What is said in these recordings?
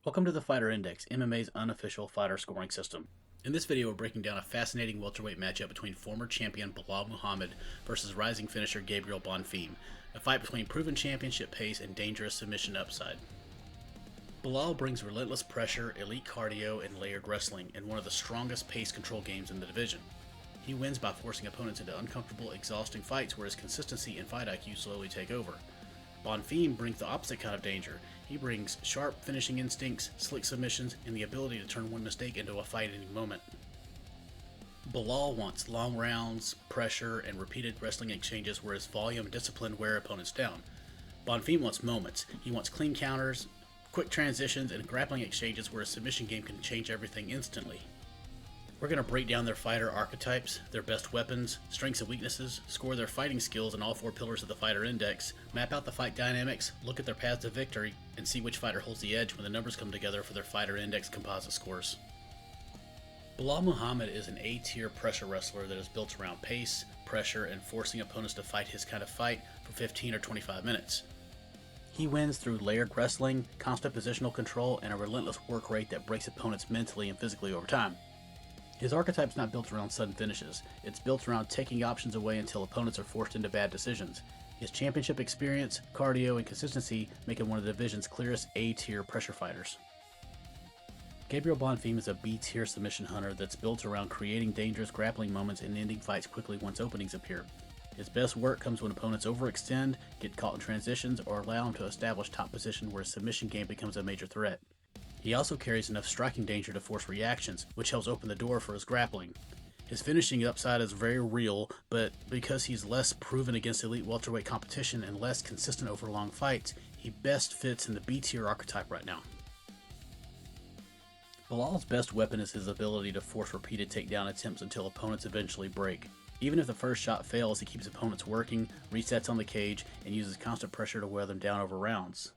Welcome to the Fighter Index, MMA's unofficial fighter scoring system. In this video, we're breaking down a fascinating welterweight matchup between former champion Belal Muhammad versus rising finisher Gabriel Bonfim, a fight between proven championship pace and dangerous submission upside. Belal brings relentless pressure, elite cardio, and layered wrestling in one of the strongest pace control games in the division. He wins by forcing opponents into uncomfortable, exhausting fights where his consistency and fight IQ slowly take over. Bonfim brings the opposite kind of danger. He brings sharp finishing instincts, slick submissions, and the ability to turn one mistake into a fight at any moment. Belal wants long rounds, pressure, and repeated wrestling exchanges where his volume and discipline wear opponents down. Bonfim wants moments. He wants clean counters, quick transitions, and grappling exchanges where a submission game can change everything instantly. We're going to break down their fighter archetypes, their best weapons, strengths and weaknesses, score their fighting skills in all four pillars of the Fighter Index, map out the fight dynamics, look at their paths to victory, and see which fighter holds the edge when the numbers come together for their Fighter Index composite scores. Belal Muhammad is an A-tier pressure wrestler that is built around pace, pressure, and forcing opponents to fight his kind of fight for 15 or 25 minutes. He wins through layered wrestling, constant positional control, and a relentless work rate that breaks opponents mentally and physically over time. His archetype's not built around sudden finishes. It's built around taking options away until opponents are forced into bad decisions. His championship experience, cardio, and consistency make him one of the division's clearest A-tier pressure fighters. Gabriel Bonfim is a B-tier submission hunter that's built around creating dangerous grappling moments and ending fights quickly once openings appear. His best work comes when opponents overextend, get caught in transitions, or allow him to establish top position where his submission game becomes a major threat. He also carries enough striking danger to force reactions, which helps open the door for his grappling. His finishing upside is very real, but because he's less proven against elite welterweight competition and less consistent over long fights, he best fits in the B-tier archetype right now. Belal's best weapon is his ability to force repeated takedown attempts until opponents eventually break. Even if the first shot fails, he keeps opponents working, resets on the cage, and uses constant pressure to wear them down over rounds.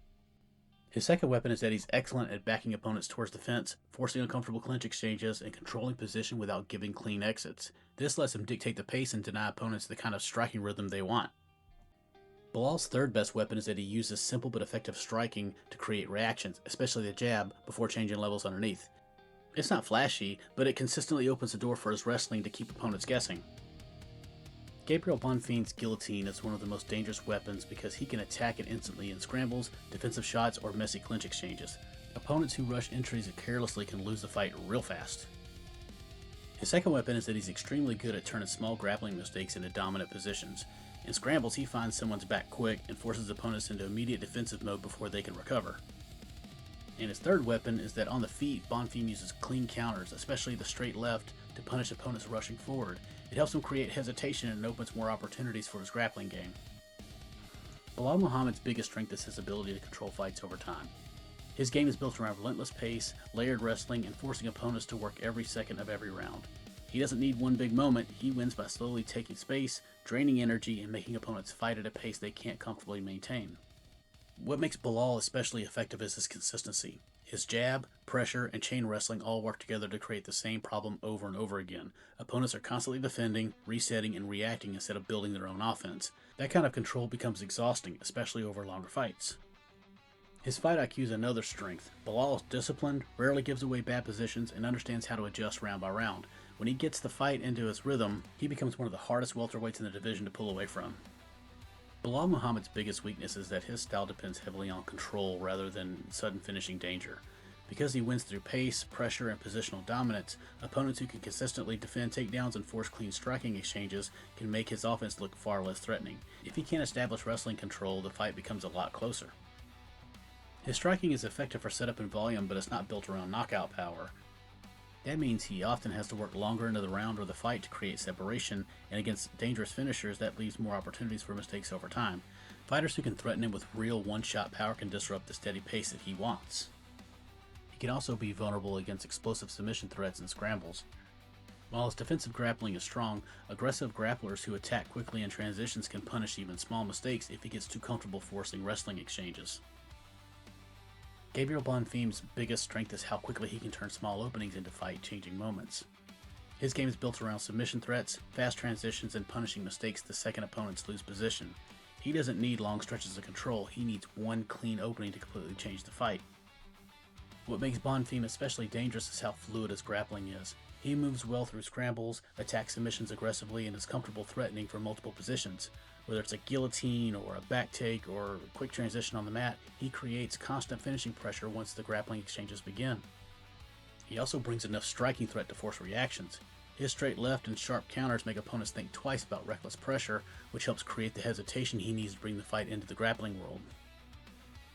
His second weapon is that he's excellent at backing opponents towards the fence, forcing uncomfortable clinch exchanges, and controlling position without giving clean exits. This lets him dictate the pace and deny opponents the kind of striking rhythm they want. Belal's third best weapon is that he uses simple but effective striking to create reactions, especially the jab, before changing levels underneath. It's not flashy, but it consistently opens the door for his wrestling to keep opponents guessing. Gabriel Bonfim's guillotine is one of the most dangerous weapons because he can attack it instantly in scrambles, defensive shots, or messy clinch exchanges. Opponents who rush entries carelessly can lose the fight real fast. His second weapon is that he's extremely good at turning small grappling mistakes into dominant positions. In scrambles, he finds someone's back quick and forces opponents into immediate defensive mode before they can recover. And his third weapon is that on the feet, Bonfim uses clean counters, especially the straight left, to punish opponents rushing forward. It helps him create hesitation and opens more opportunities for his grappling game. Belal Muhammad's biggest strength is his ability to control fights over time. His game is built around relentless pace, layered wrestling, and forcing opponents to work every second of every round. He doesn't need one big moment, he wins by slowly taking space, draining energy, and making opponents fight at a pace they can't comfortably maintain. What makes Belal especially effective is his consistency. His jab, pressure, and chain wrestling all work together to create the same problem over and over again. Opponents are constantly defending, resetting, and reacting instead of building their own offense. That kind of control becomes exhausting, especially over longer fights. His fight IQ is another strength. Belal is disciplined, rarely gives away bad positions, and understands how to adjust round by round. When he gets the fight into his rhythm, he becomes one of the hardest welterweights in the division to pull away from. Belal Muhammad's biggest weakness is that his style depends heavily on control rather than sudden finishing danger. Because he wins through pace, pressure, and positional dominance, opponents who can consistently defend takedowns and force clean striking exchanges can make his offense look far less threatening. If he can't establish wrestling control, the fight becomes a lot closer. His striking is effective for setup and volume, but it's not built around knockout power. That means he often has to work longer into the round or the fight to create separation, and against dangerous finishers that leaves more opportunities for mistakes over time. Fighters who can threaten him with real one-shot power can disrupt the steady pace that he wants. He can also be vulnerable against explosive submission threats and scrambles. While his defensive grappling is strong, aggressive grapplers who attack quickly in transitions can punish even small mistakes if he gets too comfortable forcing wrestling exchanges. Gabriel Bonfim's biggest strength is how quickly he can turn small openings into fight-changing moments. His game is built around submission threats, fast transitions, and punishing mistakes the second opponents lose position. He doesn't need long stretches of control, he needs one clean opening to completely change the fight. What makes Bonfim especially dangerous is how fluid his grappling is. He moves well through scrambles, attacks submissions aggressively, and is comfortable threatening from multiple positions. Whether it's a guillotine or a back take or a quick transition on the mat, he creates constant finishing pressure once the grappling exchanges begin. He also brings enough striking threat to force reactions. His straight left and sharp counters make opponents think twice about reckless pressure, which helps create the hesitation he needs to bring the fight into the grappling world.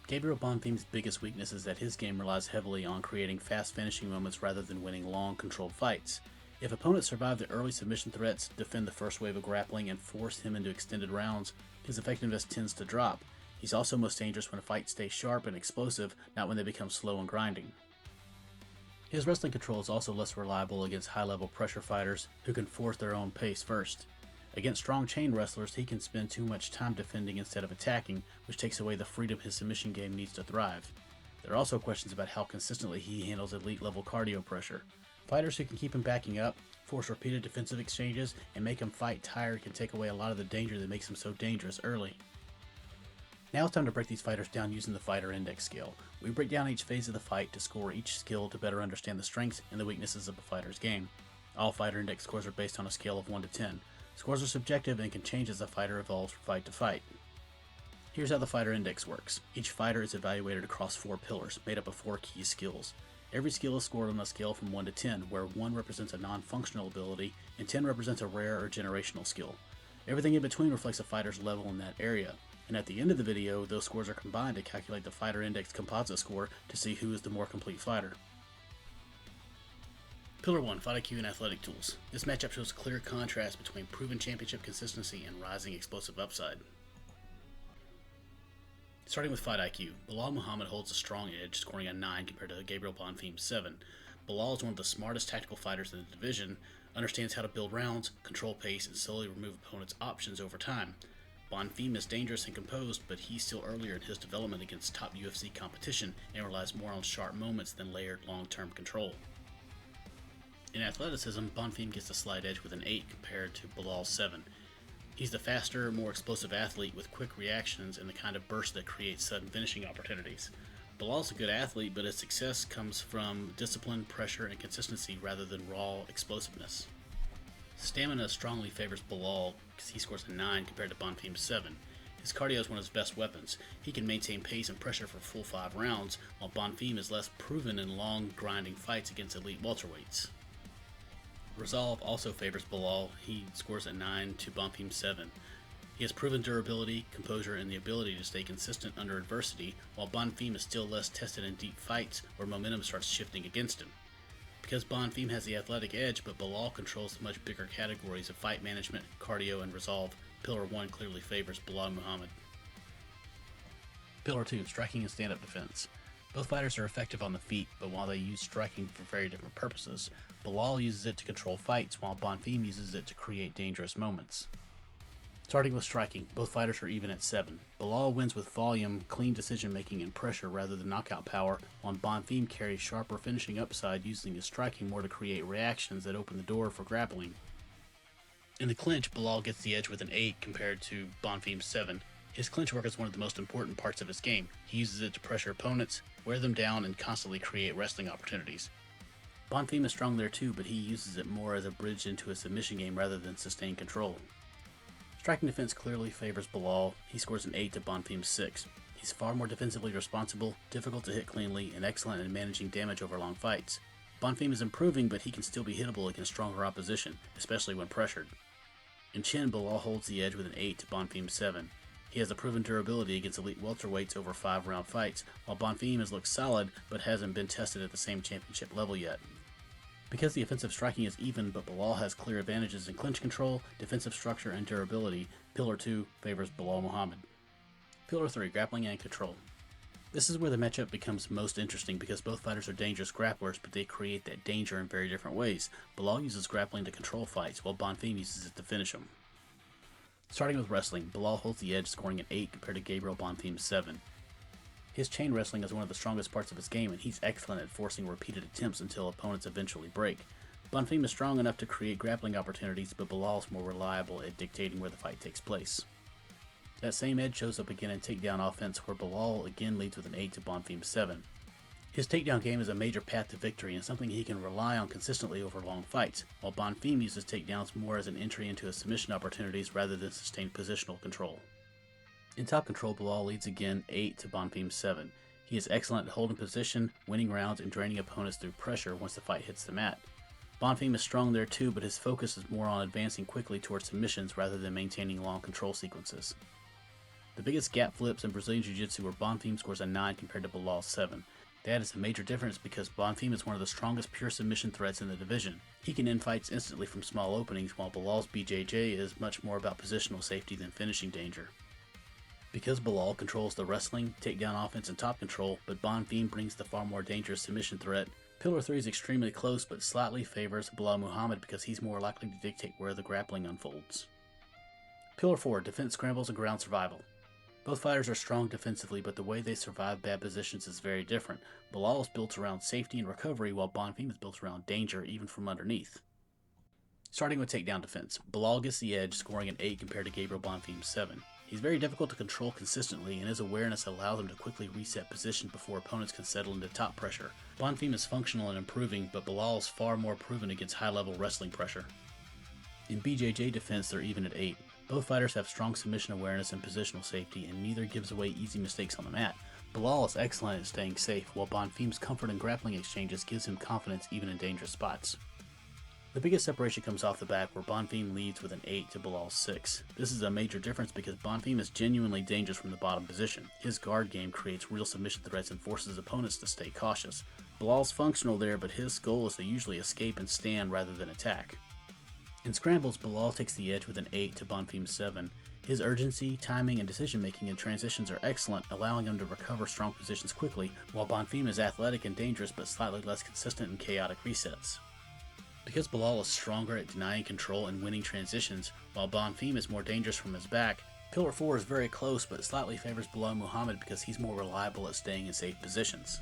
Gabriel Bonfim's biggest weakness is that his game relies heavily on creating fast finishing moments rather than winning long, controlled fights. If opponents survive the early submission threats, defend the first wave of grappling, and force him into extended rounds, his effectiveness tends to drop. He's also most dangerous when a fight stays sharp and explosive, not when they become slow and grinding. His wrestling control is also less reliable against high-level pressure fighters who can force their own pace first. Against strong chain wrestlers, he can spend too much time defending instead of attacking, which takes away the freedom his submission game needs to thrive. There are also questions about how consistently he handles elite-level cardio pressure. Fighters who can keep him backing up, force repeated defensive exchanges, and make him fight tired can take away a lot of the danger that makes him so dangerous early. Now it's time to break these fighters down using the Fighter Index scale. We break down each phase of the fight to score each skill to better understand the strengths and the weaknesses of a fighter's game. All Fighter Index scores are based on a scale of 1 to 10. Scores are subjective and can change as the fighter evolves from fight to fight. Here's how the Fighter Index works. Each fighter is evaluated across 4 pillars, made up of 4 key skills. Every skill is scored on a scale from 1 to 10, where 1 represents a non-functional ability and 10 represents a rare or generational skill. Everything in between reflects a fighter's level in that area. And at the end of the video, those scores are combined to calculate the Fighter Index Composite score to see who is the more complete fighter. Pillar 1, Fight IQ and Athletic Tools. This matchup shows a clear contrast between proven championship consistency and rising explosive upside. Starting with Fight IQ, Belal Muhammad holds a strong edge, scoring a 9 compared to Gabriel Bonfim's 7. Belal is one of the smartest tactical fighters in the division, understands how to build rounds, control pace, and slowly remove opponents' options over time. Bonfim is dangerous and composed, but he's still earlier in his development against top UFC competition and relies more on sharp moments than layered long-term control. In athleticism, Bonfim gets a slight edge with an 8 compared to Belal's 7. He's the faster, more explosive athlete with quick reactions and the kind of burst that creates sudden finishing opportunities. Belal's a good athlete, but his success comes from discipline, pressure, and consistency rather than raw explosiveness. Stamina strongly favors Belal because he scores a 9 compared to Bonfim's 7. His cardio is one of his best weapons. He can maintain pace and pressure for full 5 rounds, while Bonfim is less proven in long, grinding fights against elite welterweights. Resolve also favors Belal. He scores a 9 to Bonfim's 7. He has proven durability, composure, and the ability to stay consistent under adversity, while Bonfim is still less tested in deep fights where momentum starts shifting against him. Because Bonfim has the athletic edge, but Belal controls the much bigger categories of fight management, cardio, and resolve, Pillar 1 clearly favors Belal Muhammad. Pillar 2, Striking and Stand-Up Defense. Both fighters are effective on the feet, but while they use striking for very different purposes, Belal uses it to control fights, while Bonfim uses it to create dangerous moments. Starting with striking, both fighters are even at 7. Belal wins with volume, clean decision-making, and pressure rather than knockout power, while Bonfim carries sharper finishing upside using his striking more to create reactions that open the door for grappling. In the clinch, Belal gets the edge with an 8 compared to Bonfim's 7. His clinch work is one of the most important parts of his game. He uses it to pressure opponents, wear them down, and constantly create wrestling opportunities. Bonfim is strong there too, but he uses it more as a bridge into a submission game rather than sustained control. Striking defense clearly favors Belal. He scores an 8 to Bonfim's 6. He's far more defensively responsible, difficult to hit cleanly, and excellent in managing damage over long fights. Bonfim is improving, but he can still be hittable against stronger opposition, especially when pressured. In chin, Belal holds the edge with an 8 to Bonfim's 7. He has a proven durability against elite welterweights over 5-round fights, while Bonfim has looked solid but hasn't been tested at the same championship level yet. Because the offensive striking is even but Belal has clear advantages in clinch control, defensive structure, and durability, Pillar 2 favors Belal Muhammad. Pillar 3, Grappling and Control. This is where the matchup becomes most interesting because both fighters are dangerous grapplers, but they create that danger in very different ways. Belal uses grappling to control fights, while Bonfim uses it to finish them. Starting with wrestling, Belal holds the edge, scoring an 8 compared to Gabriel Bonfim's 7. His chain wrestling is one of the strongest parts of his game, and he's excellent at forcing repeated attempts until opponents eventually break. Bonfim is strong enough to create grappling opportunities, but Belal is more reliable at dictating where the fight takes place. That same edge shows up again in takedown offense, where Belal again leads with an 8 to Bonfim's 7. His takedown game is a major path to victory and something he can rely on consistently over long fights, while Bonfim uses takedowns more as an entry into his submission opportunities rather than sustained positional control. In top control, Belal leads again 8 to Bonfim's 7. He is excellent at holding position, winning rounds, and draining opponents through pressure once the fight hits the mat. Bonfim is strong there too, but his focus is more on advancing quickly towards submissions rather than maintaining long control sequences. The biggest gap flips in Brazilian Jiu-Jitsu where Bonfim scores a 9 compared to Belal's 7. That is a major difference because Bonfim is one of the strongest pure submission threats in the division. He can end fights instantly from small openings, while Belal's BJJ is much more about positional safety than finishing danger. Because Belal controls the wrestling, takedown offense, and top control, but Bonfim brings the far more dangerous submission threat, Pillar 3 is extremely close but slightly favors Belal Muhammad because he's more likely to dictate where the grappling unfolds. Pillar 4, defense, scrambles, and ground survival. Both fighters are strong defensively, but the way they survive bad positions is very different. Belal is built around safety and recovery, while Bonfim is built around danger, even from underneath. Starting with takedown defense, Belal gets the edge, scoring an 8 compared to Gabriel Bonfim's 7. He's very difficult to control consistently, and his awareness allows him to quickly reset position before opponents can settle into top pressure. Bonfim is functional and improving, but Belal is far more proven against high-level wrestling pressure. In BJJ defense, they're even at 8. Both fighters have strong submission awareness and positional safety, and neither gives away easy mistakes on the mat. Belal is excellent at staying safe, while Bonfim's comfort in grappling exchanges gives him confidence even in dangerous spots. The biggest separation comes off the back, where Bonfim leads with an 8 to Belal's 6. This is a major difference because Bonfim is genuinely dangerous from the bottom position. His guard game creates real submission threats and forces opponents to stay cautious. Belal's functional there, but his goal is to usually escape and stand rather than attack. In scrambles, Belal takes the edge with an 8 to Bonfim's 7. His urgency, timing, and decision-making in transitions are excellent, allowing him to recover strong positions quickly, while Bonfim is athletic and dangerous but slightly less consistent in chaotic resets. Because Belal is stronger at denying control and winning transitions, while Bonfim is more dangerous from his back, Pillar 4 is very close but slightly favors Belal Muhammad because he's more reliable at staying in safe positions.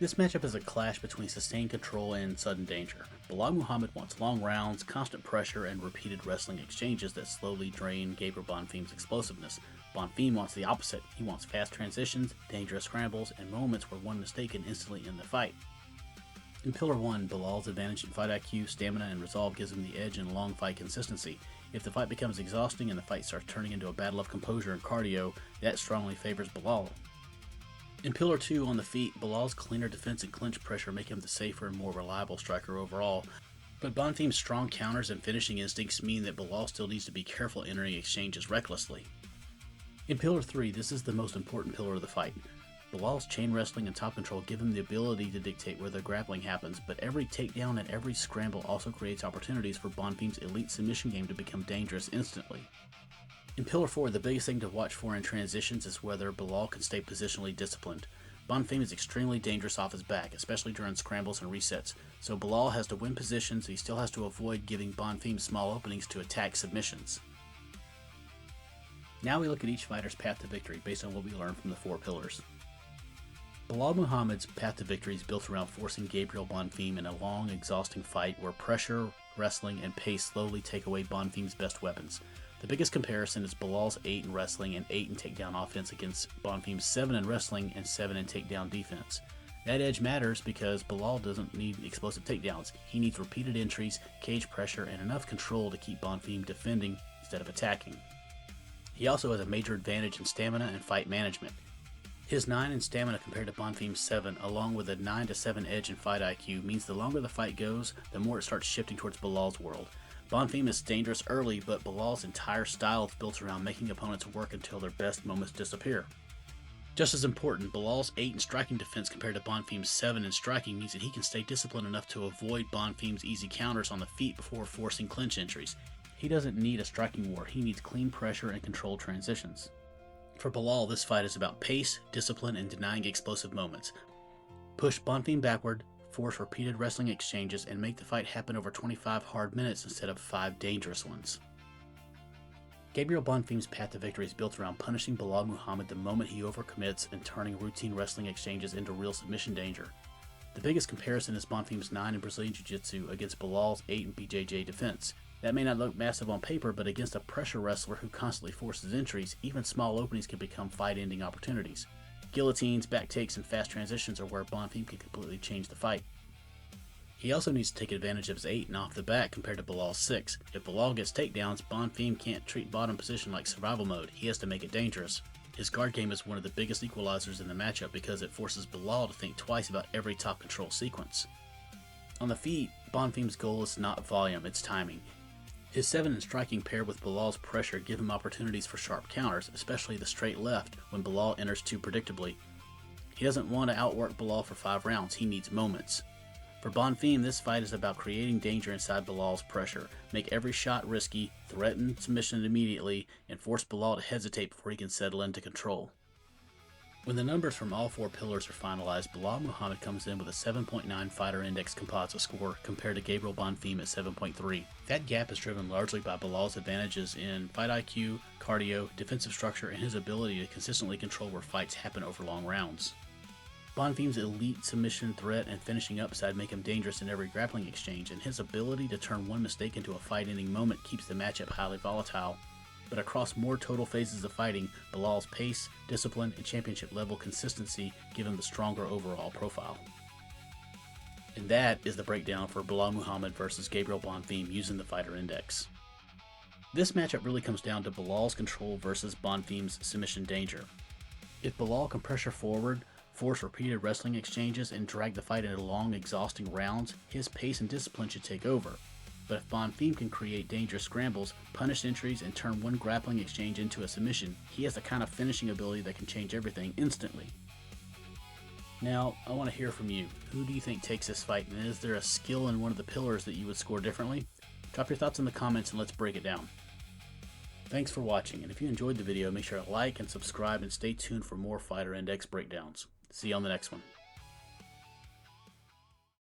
This matchup is a clash between sustained control and sudden danger. Belal Muhammad wants long rounds, constant pressure, and repeated wrestling exchanges that slowly drain Gabriel Bonfim's explosiveness. Bonfim wants the opposite. He wants fast transitions, dangerous scrambles, and moments where one mistake can instantly end the fight. In Pillar 1, Belal's advantage in fight IQ, stamina, and resolve gives him the edge in long fight consistency. If the fight becomes exhausting and the fight starts turning into a battle of composure and cardio, that strongly favors Belal. In Pillar 2, on the feet, Belal's cleaner defense and clinch pressure make him the safer and more reliable striker overall, but Bonfim's strong counters and finishing instincts mean that Belal still needs to be careful entering exchanges recklessly. In Pillar 3, this is the most important pillar of the fight. Belal's chain wrestling and top control give him the ability to dictate where the grappling happens, but every takedown and every scramble also creates opportunities for Bonfim's elite submission game to become dangerous instantly. In Pillar 4, the biggest thing to watch for in transitions is whether Belal can stay positionally disciplined. Bonfim is extremely dangerous off his back, especially during scrambles and resets, so Belal has to win positions, he still has to avoid giving Bonfim small openings to attack submissions. Now we look at each fighter's path to victory based on what we learned from the 4 pillars. Belal Muhammad's path to victory is built around forcing Gabriel Bonfim in a long, exhausting fight where pressure, wrestling, and pace slowly take away Bonfim's best weapons. The biggest comparison is Belal's 8 in wrestling and 8 in takedown offense against Bonfim's 7 in wrestling and 7 in takedown defense. That edge matters because Belal doesn't need explosive takedowns. He needs repeated entries, cage pressure, and enough control to keep Bonfim defending instead of attacking. He also has a major advantage in stamina and fight management. His 9 in stamina compared to Bonfim's 7, along with a 9 to 7 edge in fight IQ, means the longer the fight goes, the more it starts shifting towards Belal's world. Bonfim is dangerous early, but Belal's entire style is built around making opponents work until their best moments disappear. Just as important, Belal's 8 in striking defense compared to Bonfim's 7 in striking means that he can stay disciplined enough to avoid Bonfim's easy counters on the feet before forcing clinch entries. He doesn't need a striking war, he needs clean pressure and controlled transitions. For Belal, this fight is about pace, discipline, and denying explosive moments. Push Bonfim backward, force repeated wrestling exchanges, and make the fight happen over 25 hard minutes instead of 5 dangerous ones. Gabriel Bonfim's path to victory is built around punishing Belal Muhammad the moment he overcommits and turning routine wrestling exchanges into real submission danger. The biggest comparison is Bonfim's 9 in Brazilian Jiu-Jitsu against Belal's 8 in BJJ defense. That may not look massive on paper, but against a pressure wrestler who constantly forces entries, even small openings can become fight-ending opportunities. Guillotines, back takes, and fast transitions are where Bonfim can completely change the fight. He also needs to take advantage of his 8 and off the bat compared to Belal's 6. If Belal gets takedowns, Bonfim can't treat bottom position like survival mode. He has to make it dangerous. His guard game is one of the biggest equalizers in the matchup because it forces Belal to think twice about every top control sequence. On the feet, Bonfim's goal is not volume, it's timing. His 7 in striking paired with Belal's pressure give him opportunities for sharp counters, especially the straight left when Belal enters too predictably. He doesn't want to outwork Belal for 5 rounds, he needs moments. For Bonfim, this fight is about creating danger inside Belal's pressure, make every shot risky, threaten submission immediately, and force Belal to hesitate before he can settle into control. When the numbers from all 4 pillars are finalized, Belal Muhammad comes in with a 7.9 fighter index composite score compared to Gabriel Bonfim at 7.3. That gap is driven largely by Belal's advantages in fight IQ, cardio, defensive structure, and his ability to consistently control where fights happen over long rounds. Bonfim's elite submission threat and finishing upside make him dangerous in every grappling exchange, and his ability to turn one mistake into a fight-ending moment keeps the matchup highly volatile. But across more total phases of fighting, Belal's pace, discipline, and championship-level consistency give him the stronger overall profile. And that is the breakdown for Belal Muhammad versus Gabriel Bonfim using the fighter index. This matchup really comes down to Belal's control versus Bonfim's submission danger. If Belal can pressure forward, force repeated wrestling exchanges, and drag the fight into long, exhausting rounds, his pace and discipline should take over. But if Bonfim can create dangerous scrambles, punish entries, and turn one grappling exchange into a submission, he has the kind of finishing ability that can change everything instantly. Now, I want to hear from you. Who do you think takes this fight, and is there a skill in one of the pillars that you would score differently? Drop your thoughts in the comments and let's break it down. Thanks for watching, and if you enjoyed the video, make sure to like and subscribe and stay tuned for more Fighter Index breakdowns. See you on the next one.